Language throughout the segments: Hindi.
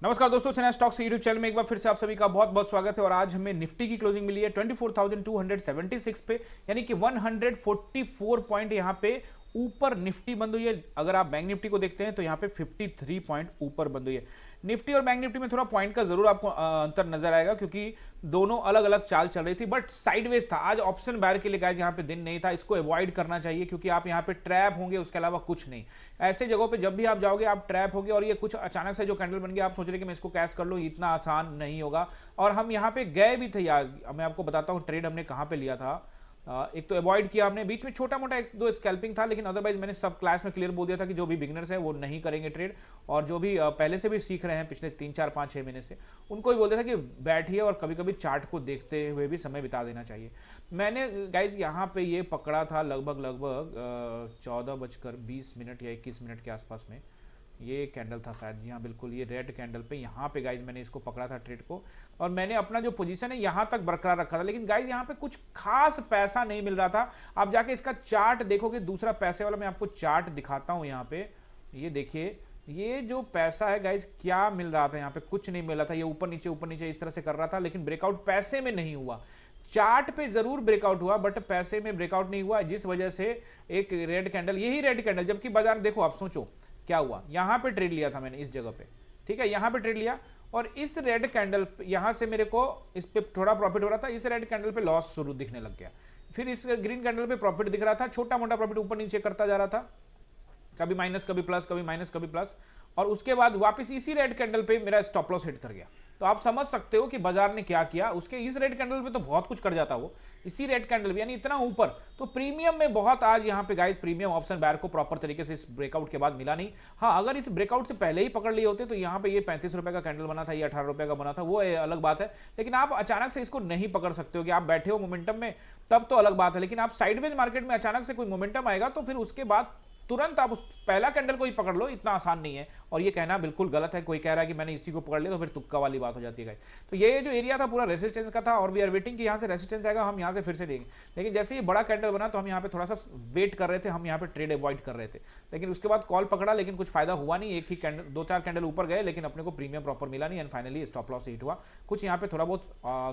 नमस्कार दोस्तों, सेना स्टॉक्स यूट्यूब चैनल में एक बार फिर से आप सभी का बहुत बहुत स्वागत है। और आज हमें निफ्टी की क्लोजिंग मिली है 24,276 पे, यानी कि 144 पॉइंट यहाँ पे ऊपर निफ्टी बंद हुई है। अगर आप बैंक निफ्टी को देखते हैं तो यहाँ पे 53 पॉइंट ऊपर बंद हुई है। निफ्टी और बैंक निफ्टी में थोड़ा पॉइंट का जरूर आपको अंतर नजर आएगा, क्योंकि दोनों अलग अलग चाल चल रही थी, बट साइडवेज था। आज ऑप्शन बायर के लिए गाइस यहाँ पे दिन नहीं था, इसको अवॉइड करना चाहिए, क्योंकि आप यहाँ पे ट्रैप होंगे, उसके अलावा कुछ नहीं। ऐसे जगहों पे जब भी आप जाओगे आप ट्रैप होगे, और ये कुछ अचानक से जो कैंडल बन गया, आप सोच रहे कि मैं इसको कैश कर लूँ, इतना आसान नहीं होगा। और हम यहाँ पे गए भी थे आज, मैं आपको बताता हूँ ट्रेड हमने कहाँ पे लिया था। एक तो अवॉइड किया हमने, बीच में छोटा मोटा एक दो स्कैल्पिंग था, लेकिन अदरवाइज मैंने सब क्लास में क्लियर बोल दिया था कि जो भी बिगनर्स हैं वो नहीं करेंगे ट्रेड, और जो भी पहले से भी सीख रहे हैं पिछले 3 4 5 6 महीने से, उनको भी बोल दिया था कि बैठिए और कभी कभी चार्ट को देखते हुए भी समय बिता देना चाहिए। मैंने गाइज यहाँ पे ये पकड़ा था लगभग 14:20 या 21 मिनट के आसपास में। ये कैंडल था शायद, जी हाँ बिल्कुल, ये रेड कैंडल पे यहाँ पे गाइज मैंने इसको पकड़ा था ट्रेड को, और मैंने अपना जो पोजीशन है यहाँ तक बरकरार रखा था। लेकिन गाइज यहाँ पे कुछ खास पैसा नहीं मिल रहा था। आप जाके इसका चार्ट देखोगे, दूसरा पैसे वाला मैं आपको चार्ट दिखाता हूँ यहाँ पे। ये देखिए, ये जो पैसा है गाइज, क्या मिल रहा था यहाँ पे, कुछ नहीं मिल रहा था। ये ऊपर नीचे इस तरह से कर रहा था, लेकिन ब्रेकआउट पैसे में नहीं हुआ। चार्ट पे जरूर ब्रेकआउट हुआ, बट पैसे में ब्रेकआउट नहीं हुआ, जिस वजह से एक रेड कैंडल, यही रेड कैंडल, जबकि बाजार देखो, आप सोचो क्या हुआ। यहां पे ट्रेड लिया था मैंने इस जगह पे, ठीक है, यहां पे ट्रेड लिया, और इस रेड कैंडल यहां से मेरे को इस पे थोड़ा प्रॉफिट हो रहा था, इस रेड कैंडल पे लॉस शुरू दिखने लग गया। फिर इस ग्रीन कैंडल पे प्रॉफिट दिख रहा था, छोटा मोटा प्रॉफिट ऊपर नीचे करता जा रहा था, कभी माइनस कभी प्लस, कभी माइनस कभी प्लस, और उसके बाद वापस इसी रेड कैंडल पे मेरा स्टॉप लॉस हिट कर गया। तो आप समझ सकते हो कि बाजार ने क्या किया। उसके इस रेड कैंडल पे तो बहुत कुछ कर जाता वो, इसी रेड कैंडल पे, यानी इतना ऊपर। तो प्रीमियम में बहुत आज यहाँ पे गाइस प्रीमियम ऑप्शन बायर को प्रॉपर तरीके से इस ब्रेकआउट के बाद मिला नहीं। हाँ, अगर इस ब्रेकआउट से पहले ही पकड़ लिए होते तो यहाँ पे ये 35 रुपए का कैंडल बना था, ये 18 रुपए का बना था, वो अलग बात है। लेकिन आप अचानक से इसको नहीं पकड़ सकते हो, कि आप बैठे हो मोमेंटम में, तब तो अलग बात है। लेकिन आप साइडवेज मार्केट में अचानक से कोई मोमेंटम आएगा तो फिर उसके बाद तुरंत आप उस पहला कैंडल को ही पकड़ लो, इतना आसान नहीं है। और ये कहना बिल्कुल गलत है, कोई कह रहा है कि मैंने इसी को पकड़ लिया, तो फिर तुक्का वाली बात हो जाती है। तो ये जो एरिया था पूरा रेसिस्टेंस का था, और वी आर वेटिंग कि यहाँ से रेसिस्टेंस आएगा, हम यहाँ से फिर से देंगे। लेकिन जैसे ये बड़ा कैंडल बना तो हम यहाँ पे थोड़ा सा वेट कर रहे थे, हम यहाँ पे ट्रेड अवॉइड कर रहे थे। लेकिन उसके बाद कॉल पकड़ा, लेकिन कुछ फायदा हुआ नहीं। एक ही कैंडल, 2 4 कैंडल ऊपर गए, लेकिन अपने को प्रीमियम प्रॉपर मिला नहीं, and finally stop loss hit हुआ। कुछ यहाँ पे थोड़ा बहुत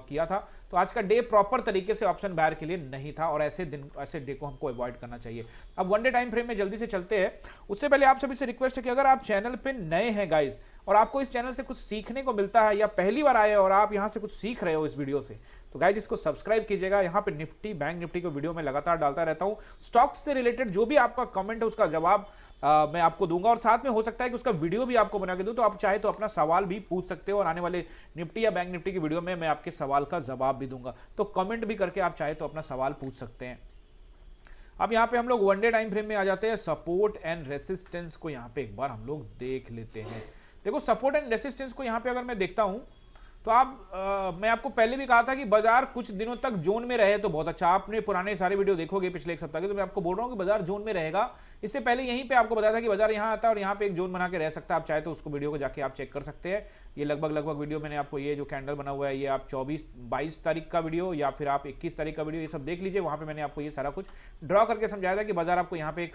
किया था। तो आज का डे प्रॉपर तरीके से ऑप्शन बायर के लिए नहीं था, और ऐसे दिन, ऐसे डे को हमको अवॉइड करना चाहिए। अब वन डे टाइम फ्रेम में जल्दी से चलते हैं। उससे पहले आप सभी से रिक्वेस्ट है कि अगर आप चैनल पे नए हैं गाइस, और आपको इस चैनल से कुछ सीखने को मिलता है, या पहली बार आए और आप यहां से कुछ सीख रहे हो इस वीडियो से, तो गाइस इसको सब्सक्राइब कीजिएगा। यहां पे निफ्टी, बैंक निफ्टी को वीडियो में लगातार डालता रहता हूं। स्टॉक्स से रिलेटेड जो भी आपका कमेंट है उसका जवाब मैं आपको दूंगा, और साथ में हो सकता है कि उसका वीडियो भी आपको बना के दूं, तो आप चाहे तो अपना सवाल भी पूछ सकते हो, और आने वाले निफ्टी या बैंक निफ्टी की वीडियो में मैं आपके सवाल का जवाब भी दूंगा। तो कमेंट भी करके आप चाहे तो अपना सवाल पूछ सकते हैं। अब यहाँ पे हम लोग वन डे टाइम फ्रेम में आ जाते हैं। सपोर्ट एंड रेसिस्टेंस को यहाँ पे एक बार हम लोग देख लेते हैं। देखो, सपोर्ट एंड रेसिस्टेंस को यहाँ पे अगर मैं देखता हूँ तो मैं आपको पहले भी कहा था कि बाजार कुछ दिनों तक जोन में रहे तो बहुत अच्छा। आपने पुराने सारे वीडियो देखोगे पिछले एक सप्ताह के, तो मैं आपको बोल रहा हूँ कि बाजार जोन में रहेगा। इससे पहले यहीं पे आपको बताया था कि बाजार यहाँ आता है और यहाँ पे एक जोन बना के रह सकता है। आप चाहे तो उसको वीडियो को जाके आप चेक कर सकते हैं। ये लगभग वीडियो मैंने आपको, ये जो कैंडल बना हुआ है, ये आप 22 तारीख का वीडियो या फिर आप 21 तारीख का वीडियो, ये सब देख लीजिए। वहां पे मैंने आपको ये सारा कुछ ड्रॉ करके समझाया था कि बाजार आपको यहाँ पे एक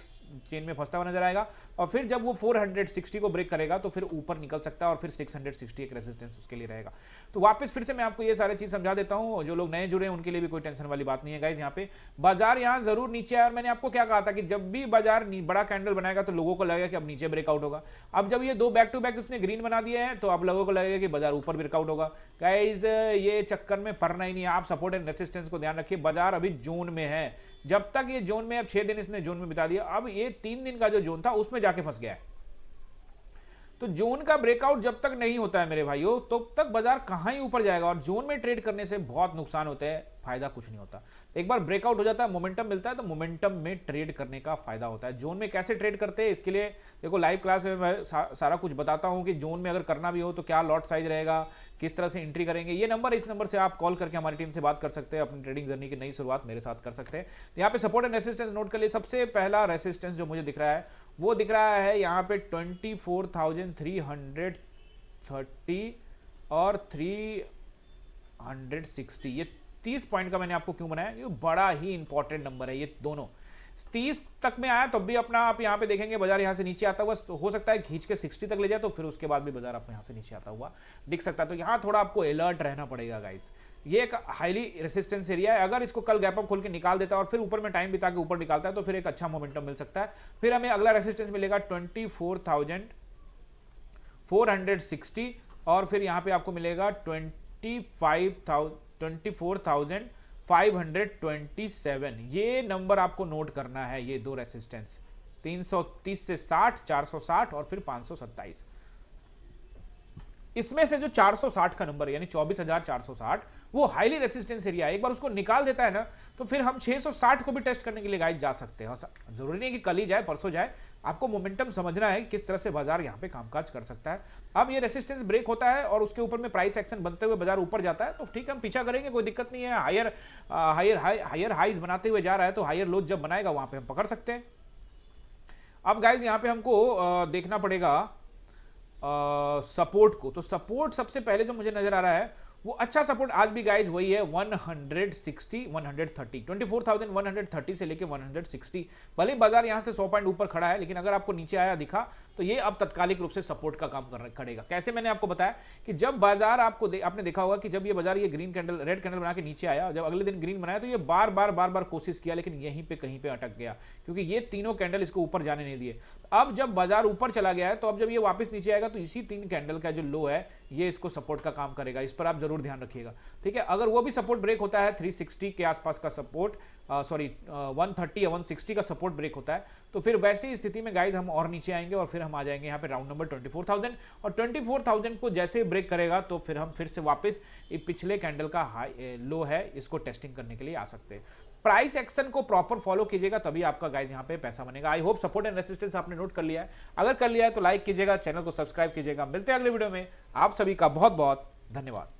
चेन में फंसता हुआ नजर आएगा, और फिर जब वो 460 को ब्रेक करेगा तो फिर ऊपर निकल सकता है, और फिर 660 एक रेसिस्टेंस उसके लिए रहेगा। तो वापस फिर से मैं आपको ये सारी चीज समझा देता हूँ। जो लोग नए जुड़े हैं उनके लिए भी कोई टेंशन वाली बात नहीं है गाइज। यहाँ पे बाजार यहाँ जरूर नीचे आया, और मैंने आपको क्या कहा था कि जब भी बाजार बड़ा कैंडल बनाएगा तो लोगों को लगेगा कि अब नीचे ब्रेकआउट होगा। अब जब ये दो बैक टू बैक उसने ग्रीन बना दिए हैं, तो अब लोगों को लगेगा कि बाजार ऊपर ब्रेकआउट होगा। गाइज ये चक्कर में पड़ना ही नहीं है। आप सपोर्ट एंड रेसिस्टेंस को ध्यान रखिए। बाजार अभी जोन में है, जब तक ये जोन में, अब 6 दिन इसने जोन में बिता दिया, अब ये 3 दिन का जो जोन था उसमें जाके फंस गया है। तो जोन का ब्रेकआउट जब तक नहीं होता है मेरे भाइयों, तो तब तक बाजार कहां ही ऊपर जाएगा। और जोन में ट्रेड करने से बहुत नुकसान होते हैं, फायदा कुछ नहीं होता। एक बार ब्रेकआउट हो जाता है, मोमेंटम मिलता है, तो मोमेंटम में ट्रेड करने का फायदा होता है। जोन में कैसे ट्रेड करते हैं, इसके लिए देखो लाइव क्लास में मैं सारा कुछ बताता हूं कि जोन में अगर करना भी हो तो क्या लॉट साइज रहेगा, किस तरह से एंट्री करेंगे। ये नंबर, इस नंबर से आप कॉल करके हमारी टीम से बात कर सकते हैं, अपनी ट्रेडिंग जर्नी की नई शुरुआत मेरे साथ कर सकते हैं। यहाँ पे सपोर्ट एंड रेसिस्टेंस नोट कर लिए। सबसे पहला रेसिस्टेंस जो मुझे दिख रहा है वो दिख रहा है यहाँ पे 24,330 और 360। ये 30 पॉइंट का मैंने आपको क्यों बनाया, ये बड़ा ही इंपॉर्टेंट नंबर है। ये दोनों 30 तक में आया तब भी अपना आप यहाँ पे देखेंगे बाजार यहाँ से नीचे आता हुआ हो सकता है खींच के 60 तक ले जाए, तो फिर उसके बाद भी बाजार आपको यहाँ से नीचे आता हुआ दिख सकता है। तो यहाँ थोड़ा आपको अलर्ट रहना पड़ेगा गाइस। ये एक हाईली रेसिस्टेंस एरिया है, अगर इसको कल गैप अप खोल के निकाल देता है और फिर ऊपर में टाइम बिता के ऊपर निकालता है तो फिर एक अच्छा मोमेंटम मिल सकता है। फिर हमें अगला रेसिस्टेंस मिलेगा 24,460 और फिर यहाँ पे आपको मिलेगा 24,527। ये नंबर आपको नोट करना है, ये दो रेसिस्टेंस 330 से 60, 460 और फिर 527। इसमें से जो 460 का नंबर यानी 24,460 वो हाईली रेसिस्टेंस एरिया है। एक बार उसको निकाल देता है ना तो फिर हम 660 को भी टेस्ट करने के लिए गाइस जा सकते हैं। जरूरी नहीं कि कल ही जाए परसों जाए, आपको मोमेंटम समझना है किस तरह से बाजार यहां पे कामकाज कर सकता है। अब ये रेसिस्टेंस ब्रेक होता है और उसके ऊपर में प्राइस एक्शन बनते हुए बाजार ऊपर जाता है तो ठीक है, हम पीछा करेंगे, कोई दिक्कत नहीं है। हायर हाइज बनाते हुए जा रहा है तो हायर लोज जब बनाएगा वहां पे हम पकड़ सकते हैं। अब गाइस यहां पे हमको देखना पड़ेगा सपोर्ट को। तो सपोर्ट सबसे पहले जो मुझे नजर आ रहा है वो अच्छा सपोर्ट आज भी गाइज वही है 160 130 24,130 से लेके 160। भले बाजार यहां से 100 पॉइंट ऊपर खड़ा है लेकिन अगर आपको नीचे आया दिखा तो ये अब तत्कालिक रूप से सपोर्ट का काम करेगा। कैसे, मैंने आपको बताया कि जब बाजार आपने देखा होगा कि जब ये बाजार ये ग्रीन कैंडल रेड कैंडल बना के नीचे आया, जब अगले दिन ग्रीन बनाया तो ये बार बार कोशिश किया लेकिन यहीं पे कहीं पे अटक गया क्योंकि ये तीनों कैंडल इसको ऊपर जाने नहीं दिए। अब जब बाजार ऊपर चला गया है तो अब जब ये वापस नीचे आएगा तो इसी 3 कैंडल का जो लो है ये इसको सपोर्ट का काम करेगा। इस पर आप जरूर ध्यान रखिएगा, ठीक है। अगर वो भी सपोर्ट ब्रेक होता है 360 के आसपास का सपोर्ट 130 या 160 का सपोर्ट ब्रेक होता है तो फिर वैसी स्थिति में गाइज हम और नीचे आएंगे और फिर हम आ जाएंगे यहाँ पे राउंड नंबर 24,000 और 24,000 को जैसे ब्रेक करेगा तो फिर हम फिर से वापस पिछले कैंडल का हाई लो है इसको टेस्टिंग करने के लिए आ सकते हैं। प्राइस एक्शन को प्रॉपर फॉलो कीजिएगा तभी आपका गाइज यहाँ पे पैसा बनेगा। I hope support and resistance आपने नोट कर लिया है, अगर कर लिया है तो लाइक कीजिएगा, चैनल को सब्सक्राइब कीजिएगा। मिलते हैं अगले वीडियो में, आप सभी का बहुत बहुत धन्यवाद।